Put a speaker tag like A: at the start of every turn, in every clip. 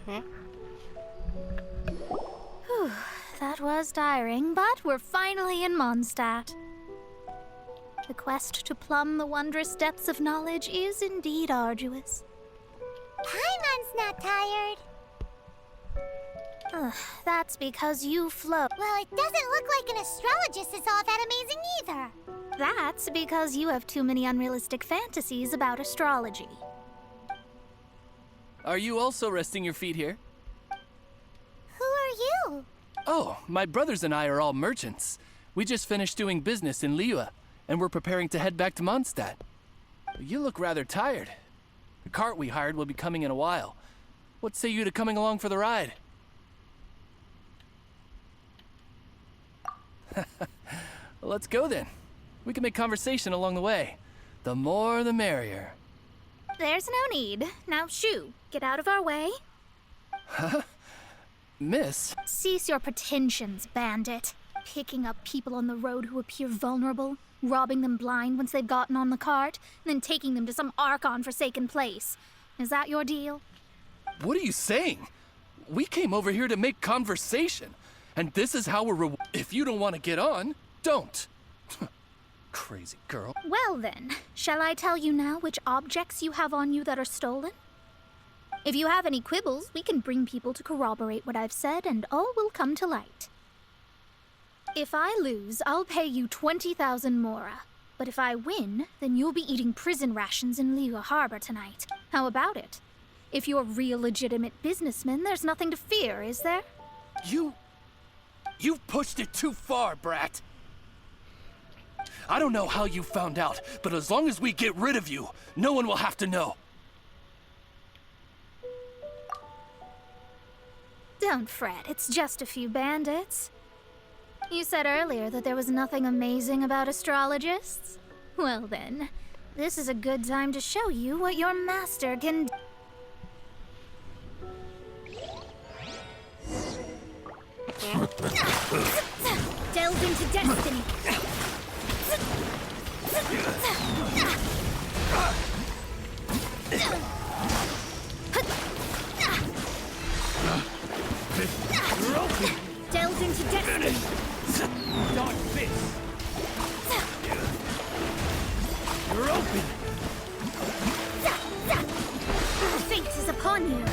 A: Hmm?
B: Whew, that was tiring, but we're finally in Mondstadt. The quest to plumb the wondrous depths of knowledge is indeed arduous.
C: Paimon's not tired.
B: That's because you float.
C: Well, it doesn't look like an astrologist is all that amazing either.
B: That's because you have too many unrealistic fantasies about astrology.
A: Are you also resting your feet here?
C: Who are you?
A: Oh, my brothers and I are all merchants. We just finished doing business in Liyue, and we're preparing to head back to Mondstadt. You look rather tired. The cart we hired will be coming in a while. What say you to coming along for the ride? Let's go then. We can make conversation along the way. The more the merrier.
B: There's no need. Now shoo, get out of our way.
A: Huh? Miss?
B: Cease your pretensions, bandit. Picking up people on the road who appear vulnerable, robbing them blind once they've gotten on the cart, and then taking them to some Archon-forsaken place. Is that your deal?
A: What are you saying? We came over here to make conversation, and this is how we're If you don't want to get on, don't. Crazy girl.
B: Well then, shall I tell you now which objects you have on you that are stolen? If you have any quibbles, we can bring people to corroborate what I've said, and all will come to light. If I lose, I'll pay you 20,000 mora. But if I win, then you'll be eating prison rations in Liyue Harbor tonight. How about it? If you're real legitimate businessmen, there's nothing to fear, is there?
A: You've pushed it too far, brat. I don't know how you found out, but as long as we get rid of you, no one will have to know.
B: Don't fret, it's just a few bandits. You said earlier that there was nothing amazing about astrologists? Well then, this is a good time to show you what your master can do. Delve into destiny. Delve into destiny.
A: Dark fist. You're open.
B: Fate is upon you.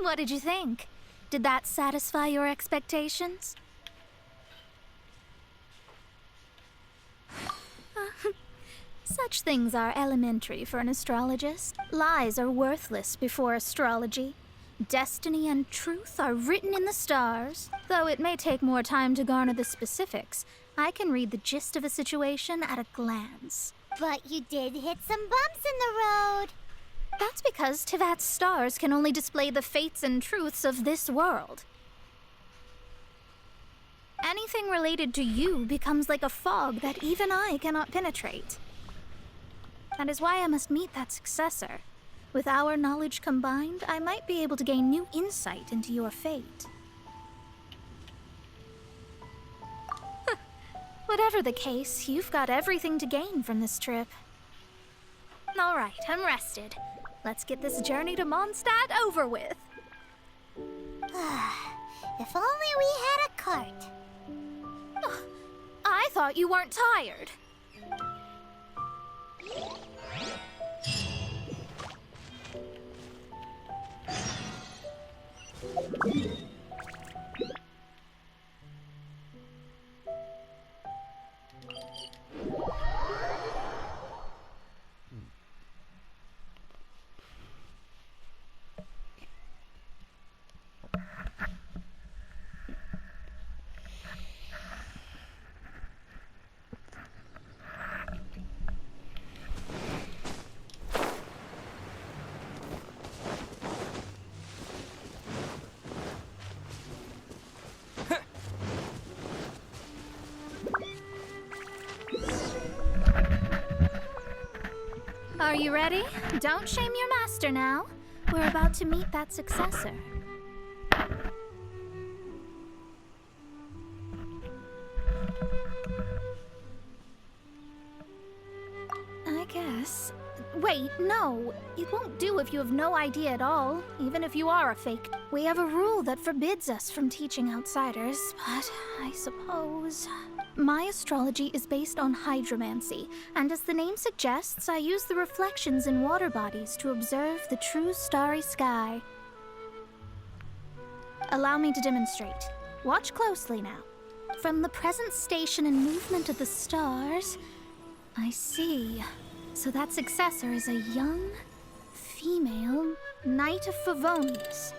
B: What did you think? Did that satisfy your expectations? Such things are elementary for an astrologist. Lies are worthless before astrology. Destiny and truth are written in the stars. Though it may take more time to garner the specifics, I can read the gist of a situation at a glance.
C: But you did hit some bumps in the road.
B: That's because Tivat's stars can only display the fates and truths of this world. Anything related to you becomes like a fog that even I cannot penetrate. That is why I must meet that successor. With our knowledge combined, I might be able to gain new insight into your fate. Whatever the case, you've got everything to gain from this trip. All right, I'm rested. Let's get this journey to Mondstadt over with.
C: If only we had a cart.
B: I thought you weren't tired. Are you ready? Don't shame your master now. We're about to meet that successor. I guess. Wait, no. It won't do if you have no idea at all, even if you are a fake. We have a rule that forbids us from teaching outsiders, but I suppose... My astrology is based on hydromancy, and as the name suggests, I use the reflections in water bodies to observe the true starry sky. Allow me to demonstrate. Watch closely now. From the present station and movement of the stars, I see. So that successor is a young, female Knight of Favonius.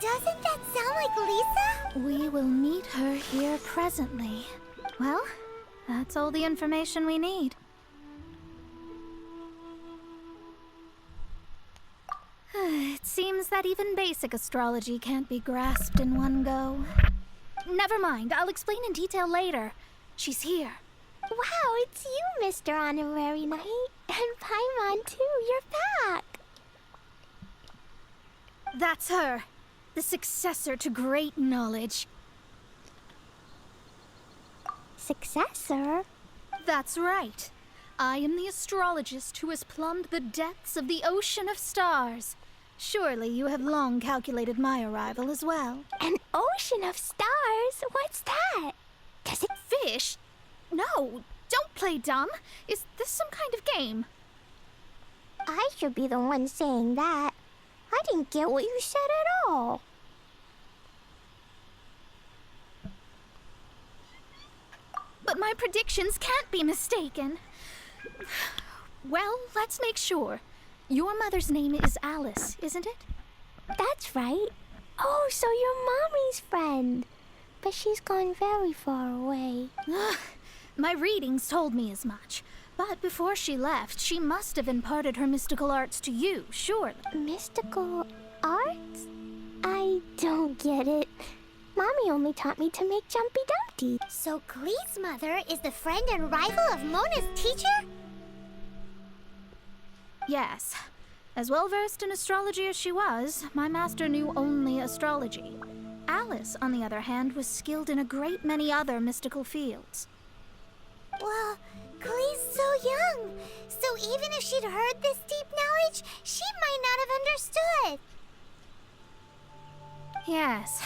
C: Doesn't that sound like Lisa?
B: We will meet her here presently. Well, that's all the information we need. It seems that even basic astrology can't be grasped in one go. Never mind, I'll explain in detail later. She's here.
C: Wow, it's you, Mr. Honorary Knight. And Paimon, too. You're back.
B: That's her. The successor to great knowledge.
C: Successor?
B: That's right. I am the astrologist who has plumbed the depths of the ocean of stars. Surely you have long calculated my arrival as well.
C: An ocean of stars? What's that? Does it...
B: Fish? No, don't play dumb. Is this some kind of game?
C: I should be the one saying that. I didn't get what you said at all.
B: But my predictions can't be mistaken. Well, let's make sure. Your mother's name is Alice, isn't it?
C: That's right. Oh, so you're Mommy's friend. But she's gone very far away.
B: My readings told me as much. But before she left, she must have imparted her mystical arts to you, surely.
C: Mystical arts? I don't get it. Mommy only taught me to make Jumpy Dumpty. So Glee's mother is the friend and rival of Mona's teacher?
B: Yes. As well versed in astrology as she was, my master knew only astrology. Alice, on the other hand, was skilled in a great many other mystical fields.
C: Well, Glee's so young. So even if she'd heard this deep knowledge, she might not have understood.
B: Yes.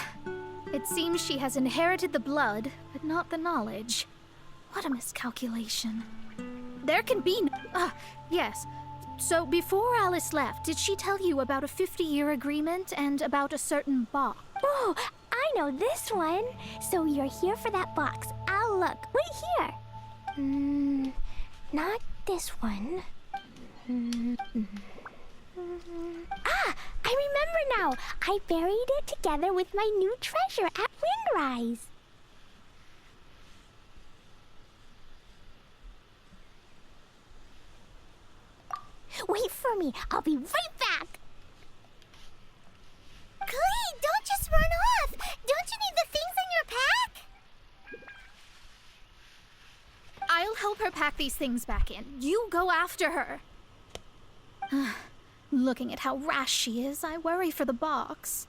B: It seems she has inherited the blood, but not the knowledge. What a miscalculation. There can be no... yes. So before Alice left, did she tell you about a 50-year agreement and about a certain box?
C: Oh, I know this one. So you're here for that box. I'll look. Right here. Not this one. I remember now. I buried it together with my new treasure at Windrise. Wait for me. I'll be right back. Glee, don't just run off. Don't you need the things in your pack?
B: I'll help her pack these things back in. You go after her. Looking at how rash she is, I worry for the box.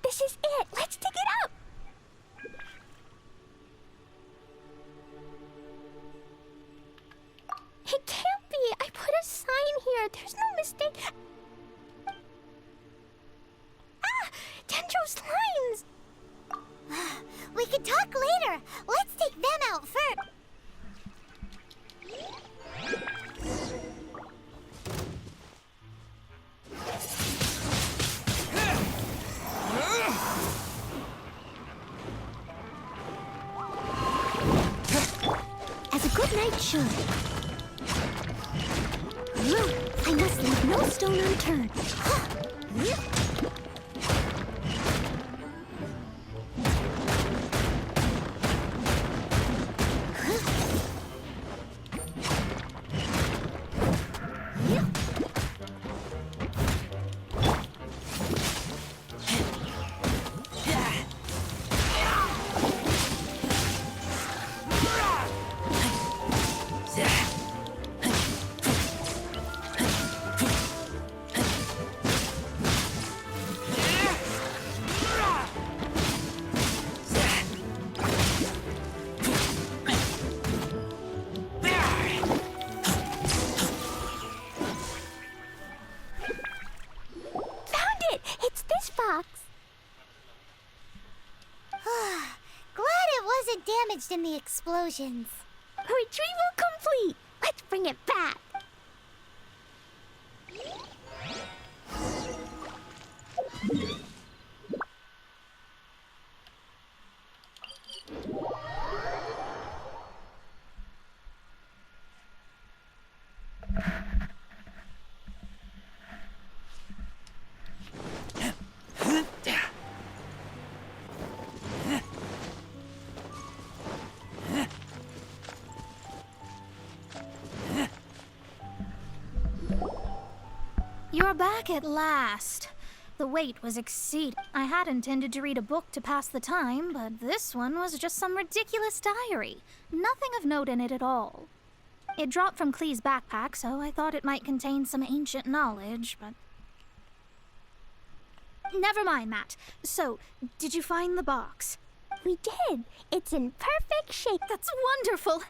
C: This is it. Let's dig it up. It can't be. I put a sign here. There's no mistake. Dendro slimes. We could talk later. Let's take them out first. good night should. I must leave no stone unturned. Damaged in the explosions. Retrieval complete! Let's bring it back!
B: You're back at last. The wait was exceeding. I had intended to read a book to pass the time, but this one was just some ridiculous diary. Nothing of note in it at all. It dropped from Clee's backpack, so I thought it might contain some ancient knowledge, but... Never mind that. So, did you find the box?
C: We did. It's in perfect shape.
B: That's wonderful.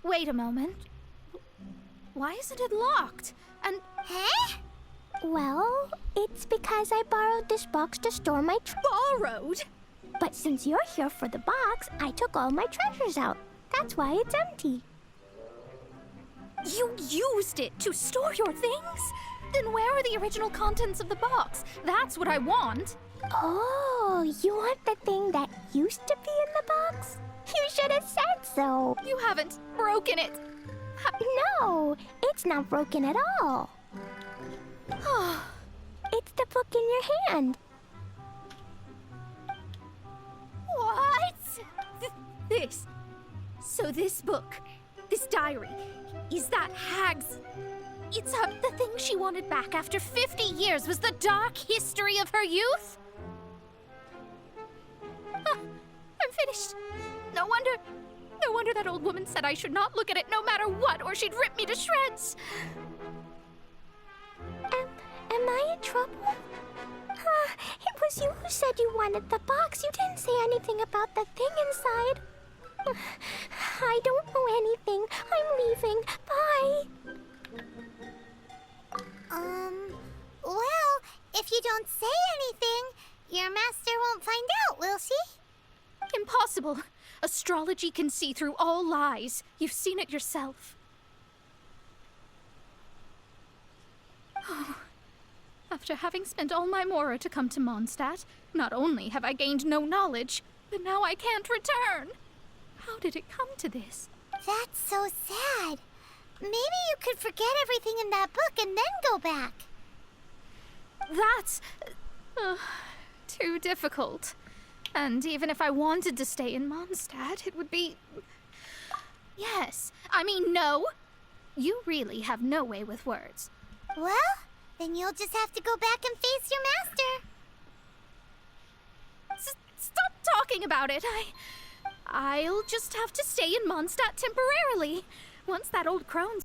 B: Wait a moment. Why isn't it locked? And...
C: Huh? Well, it's because I borrowed this box to store my
B: Borrowed?
C: But since you're here for the box, I took all my treasures out. That's why it's empty.
B: You used it to store your things? Then where are the original contents of the box? That's what I want.
C: Oh, you want the thing that used to be in the box? You should have said so.
B: You haven't broken it.
C: No, it's not broken at all. It's the book in your hand.
B: What? This. So this book, this diary, is that Hag's... It's the thing she wanted back after 50 years was the dark history of her youth? I'm finished. No wonder that old woman said I should not look at it no matter what, or she'd rip me to shreds.
C: Am I in trouble? It was you who said you wanted the box. You didn't say anything about the thing inside. I don't know anything. I'm leaving. Bye. Well, if you don't say anything, your master won't find out, will she?
B: Impossible. Astrology can see through all lies. You've seen it yourself. After having spent all my mora to come to Mondstadt, not only have I gained no knowledge, but now I can't return. How did it come to this?
C: That's so sad. Maybe you could forget everything in that book and then go back.
B: That's... too difficult. And even if I wanted to stay in Mondstadt, it would be... Yes. I mean, no. You really have no way with words.
C: Well, then you'll just have to go back and face your master.
B: Stop talking about it. I'll just have to stay in Mondstadt temporarily. Once that old crone's